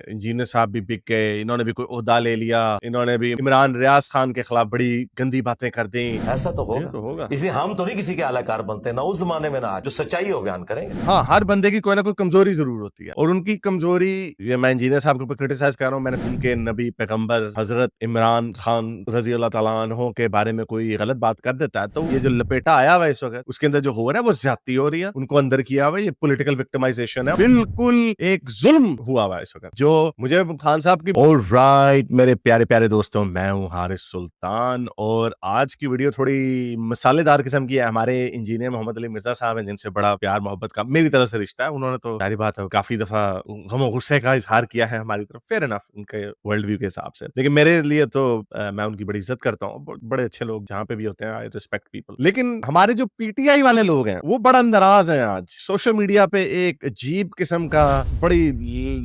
Engineer साहब भी बिक गए, इन्होंने भी कोई ओहदा ले लिया, इन्होंने भी इमरान रियाज खान के खिलाफ बड़ी गंदी बातें कर दी। ऐसा तो ये होगा, तो होगा। इसलिए हम तो नहीं किसी के आलाकार बनते ना उस जमाने में ना आज, जो सच्चाई है वो बयान करेंगे। हाँ, हर बंदे की कोई ना कोई कमजोरी जरूर होती है, और उनकी कमजोरी, ये मैं इंजीनियर साहब के ऊपर क्रिटिसाइज कर रहा हूँ, मैंने उनके नबी पैगंबर हजरत इमरान खान रजी अल्लाह तआला अन्हो के बारे में कोई गलत बात कर देता है, तो ये जो लपेटा आया हुआ है इस वक्त, उसके अंदर जो हो रहा है वो ज्यादती हो रही है, उनको अंदर किया हुआ है, ये पॉलिटिकल विक्टिमाइजेशन है, बिल्कुल एक जुल्म हुआ हुआ है इस वक्त। जो मुझे खान साहब की ऑलराइट मेरे प्यारे प्यारे दोस्तों, मैं हूँ हारिस सुल्तान, और आज की वीडियो थोड़ी मसालेदार किस्म की है। हमारे इंजीनियर मोहम्मद अली मिर्जा साहब हैं, जिनसे बड़ा प्यार मोहब्बत का मेरी तरफ से रिश्ता है, उन्होंने तो सारी बात है काफी दफा गम गुस्से का इजहार किया है हमारी तरफ, फेयर इनफ उनके वर्ल्ड व्यू के हिसाब से, लेकिन मेरे लिए तो मैं उनकी बड़ी इज्जत करता हूँ, बड़े अच्छे लोग जहाँ पे भी होते हैं, आई रिस्पेक्ट पीपल। लेकिन हमारे जो पीटीआई वाले लोग हैं वो बड़ा नाराज हैं आज। सोशल मीडिया पे एक अजीब किस्म का बड़ी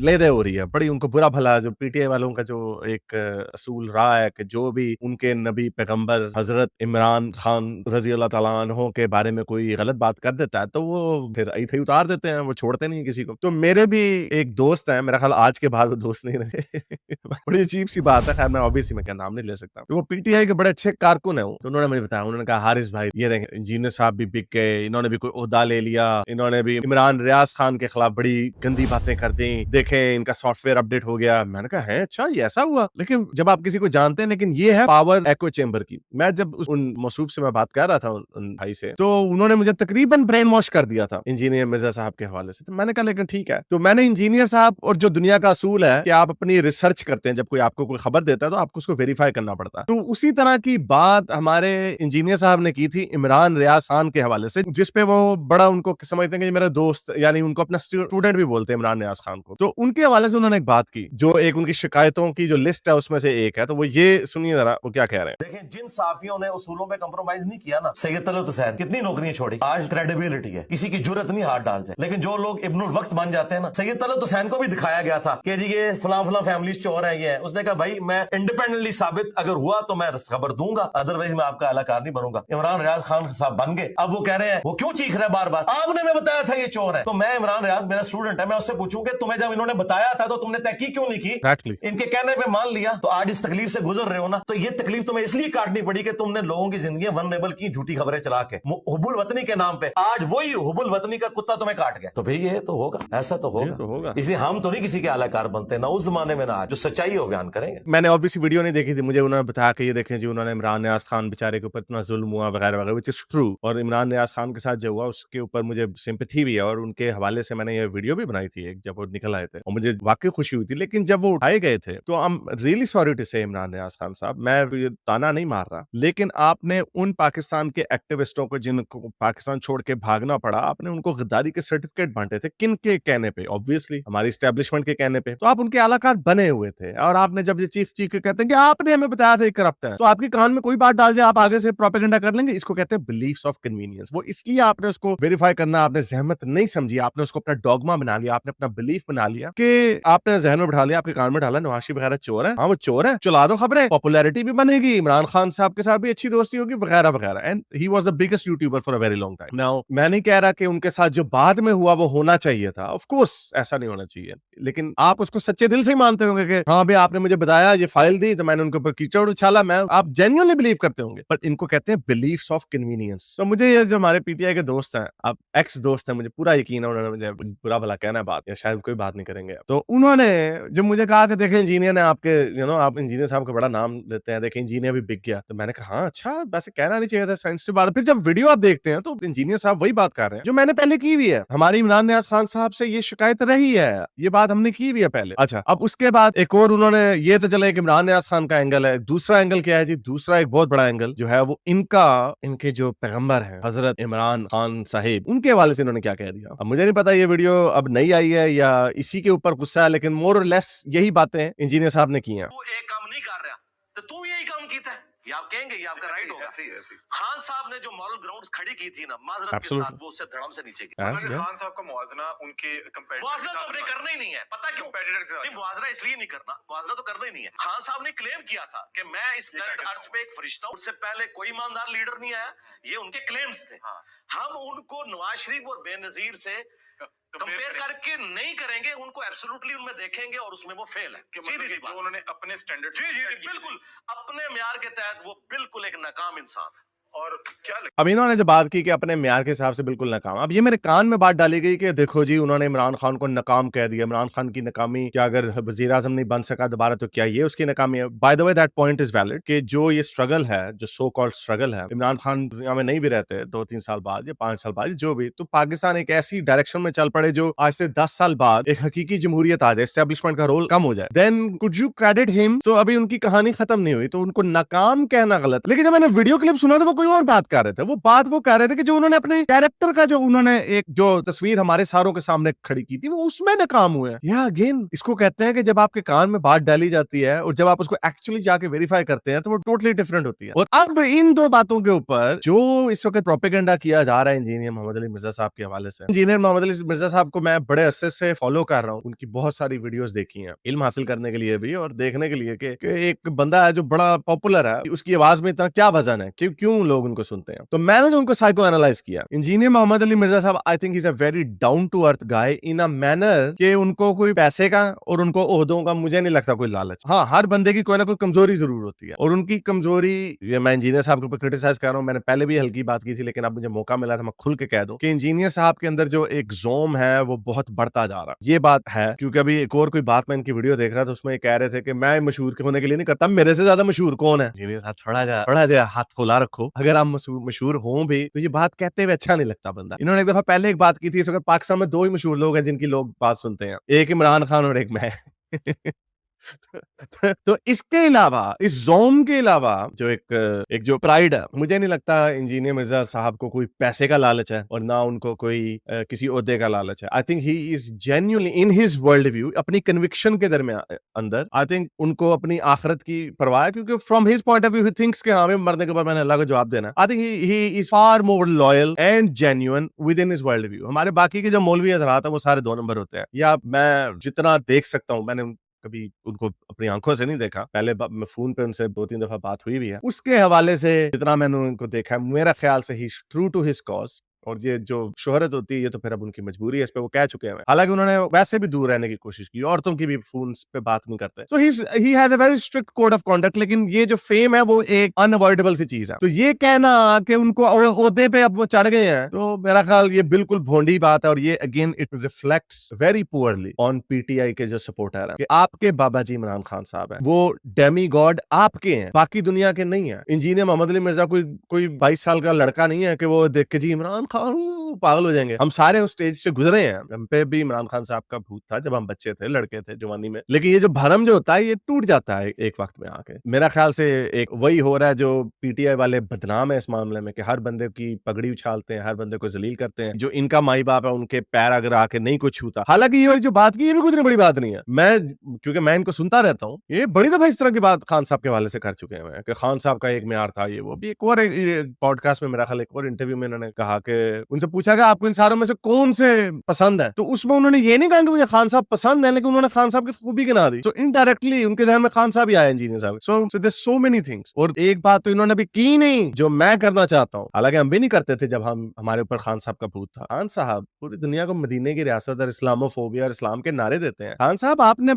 लेदे हो रही है, बड़ी उनको बुरा भला, जो पीटीआई वालों का जो एक असूल रहा है कि जो भी उनके नबी पैगंबर हजरत इमरान खान रजी अल्लाह तआला अन्हो के बारे में कोई गलत बात कर देता है तो वो फिर आई थी उतार देते हैं, वो छोड़ते नहीं किसी को। तो मेरे भी एक दोस्त है, मेरा ख्याल आज के बाद वो दोस्त नहीं रहे बड़ी अजीब सी बात है, खैर मैं ऑब्वियसली मैं क्या नाम नहीं ले सकता। तो वो पीटीआई के बड़े अच्छे कारकुन है, तो उन्होंने मुझे बताया, उन्होंने कहा हारिस भाई ये देखें, इंजीनियर साहब भी बिक गए, इन्होंने भी कोई ओहदा ले लिया, इन्होंने भी इमरान रियाज खान के खिलाफ बड़ी गंदी बातें कर दी, देखें इनका सॉफ्टवेयर अपडेट हो गया। मैंने कहा है अच्छा ये ऐसा हुआ, लेकिन जब आप किसी को जानते हैं, लेकिन ये है पावर एको चेंबर की। मैं जब उन मौसूफ से मैं बात कर रहा था उन भाई से, तो उन्होंने मुझे तकरीबन ब्रेन वॉश कर दिया था इंजीनियर मिर्जा साहब के हवाले से। तो मैंने कहा लेकिन ठीक है, तो मैंने इंजीनियर साहब, और जो दुनिया का असूल है कि आप अपनी रिसर्च करते हैं, जब कोई आपको कोई खबर देता है तो आपको उसको वेरीफाई करना पड़ता है, तो उसी तरह की बात हमारे इंजीनियर साहब ने की थी इमरान रियाज खान के हवाले से, जिसपे वो बड़ा उनको समझते हैं कि मेरा दोस्त, यानी उनको अपना स्टूडेंट भी बोलते हैं इमरान रियाज खान को। तो उनके हवाले से उन्होंने एक बात की, जो एक उनकी शिकायतों की जो लिस्ट है उसमें से एक है, तो वो ये सुनिए जरा वो क्या कह रहे हैं। देखिए, जिन साफियों ने उसूलों में कंप्रोमाइज नहीं किया ना, सैयद तलत हुसैन कितनी नौकरियां छोड़ी, आज क्रेडिबिलिटी है, किसी की जुर्रत नहीं हाथ डाल जाए। लेकिन जो लोग इब्नुल वक्त बन जाते हैं ना, सैयद तलत हुसैन को भी दिखाया गया था कि जी ये फलां फलां फैमिली चोर है, ये है। उसने कहा भाई मैं इंडिपेंडेंटली साबित अगर हुआ तो मैं खबर दूंगा, अदरवाइज मैं आपका अलाकार नहीं बनूंगा। इमरान रियाज खान साहब बन गए, अब वो कह रहे हैं, वो क्यों चीख रहे हैं बार बार, आपने मैं बताया था ये चोर है। तो मैं इमरान रियाज मेरा स्टूडेंट है, मैं उससे पूछूं कि तुम्हें जब इन्होंने बताया था तो तुमने तहकीक क्यों नहीं की? Exactly. इनके कहने पे मान लिया, तो आज इस तकलीफ से गुजर रहे हो ना, तो ये तकलीफ तुम्हें इसलिए काटनी पड़ी कि तुमने लोगों की जिंदगी वनरेबल की झूठी खबरें चला के हुबुल वतनी के नाम पे। आज वही हुबुल वतनी का कुत्ता तुम्हें काट गया, तो भाई ये तो होगा, ऐसा तो होगा। इसलिए हम तो नहीं किसी के आलाकार बनते ना उस जमाने में ना आज, जो सच्चाई है वो बयान करेंगे। मैंने ऑब्वियसली वीडियो नहीं देखी थी, मुझे उन्होंने बताया कि ये देखें जी उन्होंने इमरान नियाज खान बेचारे के ऊपर इतना जुल्म हुआ वगैरह वगैरह, विच इज ट्रू, और इमरान नियाज खान के साथ जो हुआ उसके ऊपर मुझे सिंपैथी भी है, और उनके हवाले से मैंने ये वीडियो भी बनाई थी एक, जब वो निकल आए थे, और मुझे वाकई खुशी हुई थी। लेकिन जब वो उठाए गए थे तो I am really sorry to say Imran नियाज खान साहब, मैं ये ताना नहीं मार रहा, लेकिन आपने उन पाकिस्तान के एक्टिविस्टों को जिनको पाकिस्तान छोड़ के भागना पड़ा, आपने उनको गद्दारी के सर्टिफिकेट बांटे थे, किन के कहने पे? ऑब्वियसली हमारी एस्टेब्लिशमेंट के कहने पे। तो आप उनके आलाकार बने हुए थे, और आपने जब ये चीफ के कहते हैं कि आपने हमें बताया था ये करप्ट है, तो आपके कान में कोई बात डाल जाए आप आगे से प्रोपेगेंडा कर लेंगे। इसको कहते हैं बिलीफ्स ऑफ कन्वीनियंस। वो इसलिए आपने उसको वेरीफाई करना आपने जहमत नहीं समझी, आपने उसको अपना डॉगमा बना लिया, आपने अपना बिलीफ बना लिया, कि आपने जहन में बैठा लिया, आपके कान में डाला नवाशी वगैरह चोर है, हाँ वो चोर है, चला दो खबरें, पॉपुलैरिटी भी बनेगी, इमरान खान साहब के साथ भी अच्छी दोस्ती होगी वगैरह वगैरह। And he was the biggest YouTuber for a very long time. Now मैं नहीं कह रहा कि उनके साथ जो बाद में हुआ वो होना चाहिए था, ऑफ कोर्स ऐसा नहीं होना चाहिए, लेकिन आप उसको सच्चे दिल से ही मानते होंगे कि हाँ भाई आपने मुझे बताया, ये फाइल दी तो मैंने उनके ऊपर कीचड़ उछाला, मैं आप जेन्युइनली बिलीव करते होंगे, पर इनको कहते हैं बिलीफ्स ऑफ कन्वीनियंस। तो मुझे ये जो हमारे पीटीआई के दोस्त हैं, अब एक्स दोस्त हैं, मुझे पूरा यकीन है उन्होंने मुझे बुरा भला कहना है बात, या शायद कोई बात नहीं करेंगे, तो उन्होंने जब मुझे कहा कि देखें इंजीनियर ने आपके आप इंजीनियर साहब का बड़ा नाम लेते हैं, देखें इंजीनियर भी बिक गया, तो मैंने कहा हाँ अच्छा, वैसे कहना नहीं चाहिए था, सेंसिटिव बात। फिर जब वीडियो आप देखते हैं तो इंजीनियर साहब वही बात कर रहे हैं जो मैंने पहले की हुई है, हमारी इमरान नियाज खान साहब से ये शिकायत रही है, ये बात हमने की हुई है पहले। अच्छा, अब उसके बाद एक और उन्होंने, ये तो चले एक इमरान नियाज खान का एंगल है, दूसरा एंगल क्या है जी? दूसरा एक बहुत बड़ा एंगल जो है वो इनके जो पैगंबर है हजरत इमरान खान साहिब, उनके हवाले से इन्होंने क्या कह दिया। अब मुझे नहीं पता ये वीडियो अब नई आई है या इसी के ऊपर गुस्सा है, लेकिन मोर और लेस यही बातें इंजीनियर साहब ने की हैं। तू एक काम नहीं कर रहा तो तू यही काम कीता है, ये आप कहेंगे, ये आपका राइट होगा। खान साहब ने जो मॉरल ग्राउंड्स खड़ी की थी ना, माजरत के साथ, वो उससे धड़म से नीचे की। खान साहब का मुआवजा उनके मुआवजा तो हमने करना ही नहीं है, पता क्यों? नहीं, मुआवजा इसलिए नहीं करना, मुआवजा तो करना ही नहीं है। खान साहब ने क्लेम किया था कि मैं इस प्लेनेट अर्थ पे एक फरिश्ता हूं, उससे पहले कोई ईमानदार लीडर नहीं आया, ये उनके क्लेम्स थे। हम उनको नवाज शरीफ और बेनजीर से कंपेयर करके नहीं करेंगे, उनको एब्सोल्युटली उनमें देखेंगे और उसमें वो फेल है। सीधी सी बात। उन्होंने अपने स्टैंडर्ड जी जी बिल्कुल अपने म्यार के तहत वो बिल्कुल एक नाकाम इंसान है। और क्या अब इन्होंने जो बात की कि अपने म्यार के हिसाब से बिल्कुल नाकाम, अब ये मेरे कान में बात डाली गई कि देखो जी उन्होंने इमरान खान को नाकाम कह दिया। इमरान खान की नाकामी क्या, अगर वजीर आजम नहीं बन सका दोबारा तो क्या ये उसकी नाकामी है? By the way that point is valid कि जो ये स्ट्रगल है, जो सो कॉल्ड स्ट्रगल है, इमरान खान दुनिया में नहीं भी रहते 2-3 साल बाद या 5 साल बाद जो भी, तो पाकिस्तान एक ऐसी डायरेक्शन में चल पड़े जो आज से 10 साल बाद एक हकीकी जमहूरियत आ जाए, एस्टेब्लिशमेंट का रोल कम हो जाए, then could you credit him? तो अभी उनकी कहानी खत्म नहीं हुई, तो उनको नाकाम कहना गलत। लेकिन जब मैंने वीडियो क्लिप सुना तो वो कोई और बात कर रहे थे। वो बात वो कह रहे थे कि जो उन्होंने अपने कैरेक्टर का, जो उन्होंने एक जो तस्वीर हमारे सारों के सामने खड़ी की थी, वो उसमें नाकाम हुए। या अगेन इसको कहते हैं कि जब आपके कान में बात डाली जाती है और जब आप उसको एक्चुअली जाके वेरीफाई करते हैं तो वो टोटली डिफरेंट होती है। और अब इन दो बातों के ऊपर जो इस वक्त प्रोपेगेंडा किया जा रहा है इंजीनियर मोहम्मद अली मिर्जा साहब के हवाले से, इंजीनियर मोहम्मद अली मिर्जा साहब को मैं बड़े अरसे से फॉलो कर रहा हूँ, उनकी बहुत सारी वीडियोस देखी हैं इल्म हासिल करने के लिए भी और देखने के लिए कि एक बंदा है जो बड़ा पॉपुलर है, उसकी आवाज में इतना क्या वजन है, क्यों लोग उनको सुनते हैं। तो मैंने जो उनको साइको एनालाइज किया, इंजीनियर मोहम्मद अली मिर्जा साहब I think is a very down to earth guy in a manner कि उनको कोई पैसे का और उनको ओहदों का मुझे नहीं लगता कोई लालच। हाँ, हर बंदे की कोई ना कोई कमजोरी जरूर होती है और उनकी कमजोरी, ये मैं इंजीनियर साहब के ऊपर क्रिटिसाइज कर रहा हूँ, मैंने पहले भी हल्की बात की थी लेकिन अब मुझे मौका मिला था मैं खुल के कह दूं कि इंजीनियर साहब के अंदर जो एक जोम है वो बहुत बढ़ता जा रहा है। ये बात है क्योंकि अभी एक और कोई बात मैं इनकी वीडियो देख रहा था, उसमें कह रहे थे कि मैं मशहूर होने के लिए नहीं करता, मेरे से ज्यादा मशहूर कौन है। इंजीनियर साहब थोड़ा जा हाथ खुला रखो, अगर आप मशहूर हो भी तो ये बात कहते हुए अच्छा नहीं लगता बंदा। इन्होंने एक दफा पहले एक बात की थी, इस वक्त पाकिस्तान में 2 ही मशहूर लोग हैं जिनकी लोग बात सुनते हैं, एक इमरान खान और एक मैं। तो इसके अलावा, इस जोम के अलावा जो एक जो प्राइड है, मुझे नहीं लगता इंजीनियर मिर्जा साहब को कोई पैसे का लालच है और ना उनको कोई किसी ओहदे का लालच है। I think he is genuinely in his world view, अपनी कन्विक्शन के दरमियान अंदर, आई थिंक उनको अपनी आखिरत की परवाह है क्योंकि from his point of view he thinks कि हाँ मरने के बाद मैंने अल्लाह को जवाब देना है। I think he is far more loyal and genuine with in his world view. हमारे बाकी के जो मौलवी हज़रात है वो सारे 2 नंबर होते हैं, या मैं जितना देख सकता हूँ, मैंने कभी उनको अपनी आंखों से नहीं देखा, पहले फोन पे उनसे 2-3 दफा बात हुई भी है, उसके हवाले से जितना मैंने उनको देखा, मेरा ख्याल से ही ट्रू टू हिज कॉज। और ये जो शोहरत होती है ये तो फिर अब उनकी मजबूरी है, इस पे वो कह चुके हैं। हालांकि उन्होंने वैसे भी दूर रहने की कोशिश की, औरतों की भी फोन पे बात नहीं करते। So he has a very strict code of conduct, लेकिन ये जो फेम है वो एक अनअवॉइडेबल सी चीज है। तो ये कहना कि उनको ओहदे पे अब वो चढ़ गए हैं, तो मेरा ख्याल ये बिल्कुल भोंडी बात है और ये again it reflects very poorly on PTI के जो सपोर्टर है कि आपके बाबा जी इमरान खान साहब है, वो डेमी गॉड आपके हैं, बाकी दुनिया के नहीं है। इंजीनियर मोहम्मद अली मिर्जा कोई 22 साल का लड़का नहीं है कि वो देख के जी इमरान खान पागल हो जाएंगे। हम सारे उस स्टेज से गुजरे हैं, हम पे भी इमरान खान साहब का भूत था जब हम बच्चे थे, लड़के थे जवानी में, लेकिन ये जो भरम जो होता है ये टूट जाता है एक वक्त में आके। मेरा ख्याल से एक वही हो रहा है जो पीटीआई वाले बदनाम है इस मामले में कि हर बंदे की पगड़ी उछालते हैं, हर बंदे को जलील करते हैं, जो इनका माई बाप है उनके पैर अगर आके नहीं कुछ छूता। हालांकि ये वाली जो बात की ये भी कुछ बड़ी बात नहीं है, क्योंकि मैं इनको सुनता रहता हूँ, ये बड़ी दफा इस तरह की बात खान साहब के हवाले से कर चुके हैं कि खान साहब का एक म्यार था, ये वो भी। एक और पॉडकास्ट में मेरा ख्याल एक और इंटरव्यू में उन्होंने कहा कि उनसे पूछा कि आपको इन सारों में से कौन से पसंद है, तो उसमें उन्होंने ये नहीं कहा कि मुझे खान साहब पसंद है, लेकिन उन्होंने खान साहब की खूबी गिना दी। सो इनडायरेक्टली उनके ज़हन में खान साहब ही आया, इंजीनियर साहब। So there so many things. और एक बात तो इन्होंने भी की नहीं जो मैं करना चाहता हूँ, हालांकि हम भी नहीं करते थे जब हमारे ऊपर खान साहब का भूत था। खान साहब पूरी दुनिया को मदीने की रियासत और इस्लामोफोबिया और इस्लाम के नारे देते हैं। खान साहब आपने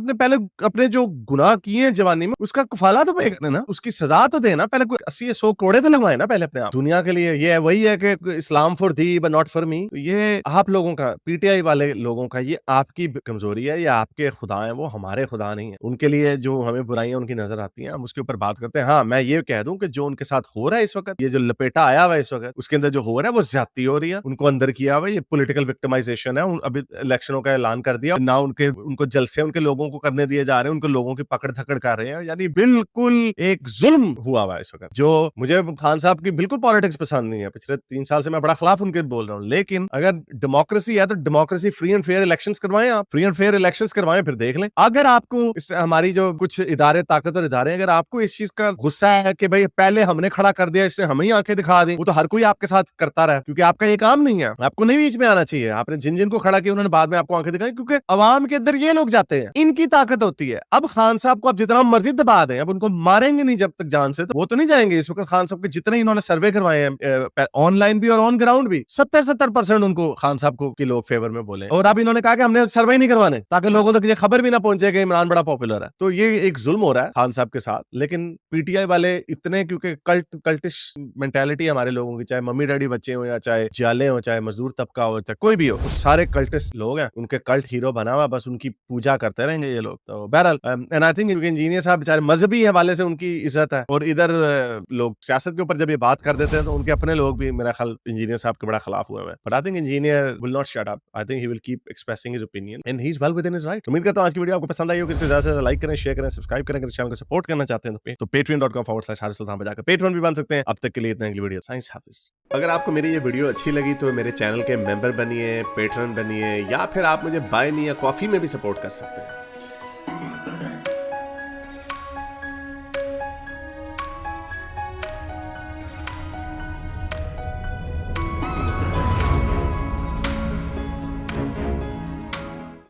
अपने जो गुनाह किए हैं जवानी में उसका कफाला तो पे करना ना, उसकी सजा तो देना, पहले कोई 80-100 कोड़े तो लगवाए ना पहले अपने आप। दुनिया के लिए ये वही है कि Islam for thee but not for me. तो ये आप लोगों का, पीटीआई वाले लोगों का, ये आपकी कमजोरी है, ये आपके खुदा हैं, वो हमारे खुदा नहीं है। उनके लिए जो हमें बुराइयां उनकी नजर आती हैं हम उसके ऊपर बात करते हैं। हाँ, मैं ये कह दूं कि जो उनके साथ हो रहा है इस वक्त, ये जो लपेटा आया हुआ है इस वक्त, उसके अंदर जो हो रहा है वो ज्यादती हो रही है, उनको अंदर किया हुआ है, ये पॉलिटिकल विक्टिमाइजेशन है। अभी इलेक्शनों का ऐलान कर दिया ना, उनको जलसे उनके लोगों को करने दिए जा रहे हैं, उनको लोगों की पकड़ धकड़ कर रहे हैं, यानी बिल्कुल एक जुल्म हुआ हुआ है इस वक्त। जो मुझे खान साहब की बिल्कुल पॉलिटिक्स पसंद नहीं है, पिछले 3 साल से मैं बड़ा खिलाफ उनके बोल रहा हूँ, लेकिन अगर डेमोक्रेसी है तो democracy free and fair elections करवाएं, आप फ्री एंड फेयर इलेक्शंस करवाएं, फिर देख लें। अगर आपको हमारी जो कुछ इदारे, ताकतवर इदारे, अगर आपको इस चीज का गुस्सा है कि भाई पहले हमने खड़ा कर दिया, इसने हमें ही आंखें दिखा दी, वो तो हर कोई आपके साथ करता रहा, क्योंकि आपका ये काम नहीं है, आपको नहीं बीच में आना चाहिए। आपने जिन को खड़ा किया उन्होंने बाद में आपको आंखें दिखाई, क्योंकि अवाम के अंदर ये लोग जाते हैं, इनकी ताकत होती है। अब खान साहब को आप जितना मर्जी दबा दें, अब उनको मारेंगे नहीं जब तक जान से, तो वो तो नहीं जाएंगे। इस वक्त खान साहब के जितने इन्होंने सर्वे करवाए हैं ऑनलाइन भी और ऑन ग्राउंड भी, सब पे असर 75% उनको खान साहब को के लोग फेवर में बोले, और अब इन्होंने कहा कि हमने सर्वे नहीं करवाने ताकि लोगों तक ये खबर भी ना पहुंचे कि इमरान बड़ा पॉपुलर है। तो ये एक जुल्म हो रहा है खान साहब के साथ। लेकिन पीटीआई वाले इतने, क्योंकि कल्टिश मेंटालिटी हमारे लोगों की, चाहे मम्मी डैडी बच्चे हो या चाहे जाले हो, चाहे मजदूर तबका हो, चाहे कोई भी हो, वो सारे कल्टिश लोग हैं, उनके कल्ट हीरो बना हुआ, बस उनकी पूजा करते रहेंगे ये लोग। तो बहरहाल एंड आई थिंक इंजीनियर साहब बेचारे मजहबी हवाले से उनकी इज्जत है, और इधर लोग सियासत के ऊपर जब ये बात कर देते हैं तो उनके अपने लोग भी मेरा ख्याल इंजीनियर साहब के बड़ा खिलाफ हुए हैं। But I think engineer will not shut up, I think he will keep expressing his opinion and he is well with in his right. उम्मीद करता हूं आज की वीडियो आपको पसंद आई होगी। इसको ज्यादा से ज्यादा लाइक करें, शेयर करें, सब्सक्राइब करें। अगर चैनल को सपोर्ट करना चाहते हैं तो patreon.com/हारिस सुल्तान पे जाकर पेट्रन भी बन सकते हैं। अब तक के लिए इतना, अगली वीडियो साइंस हाफिज। अगर आपको मेरी ये वीडियो अच्छी लगी तो मेरे चैनल के मेंबर बनिए, पेट्रन बनिए, या फिर आप मुझे बाय मी या कॉफी में भी सपोर्ट कर सकते हैं।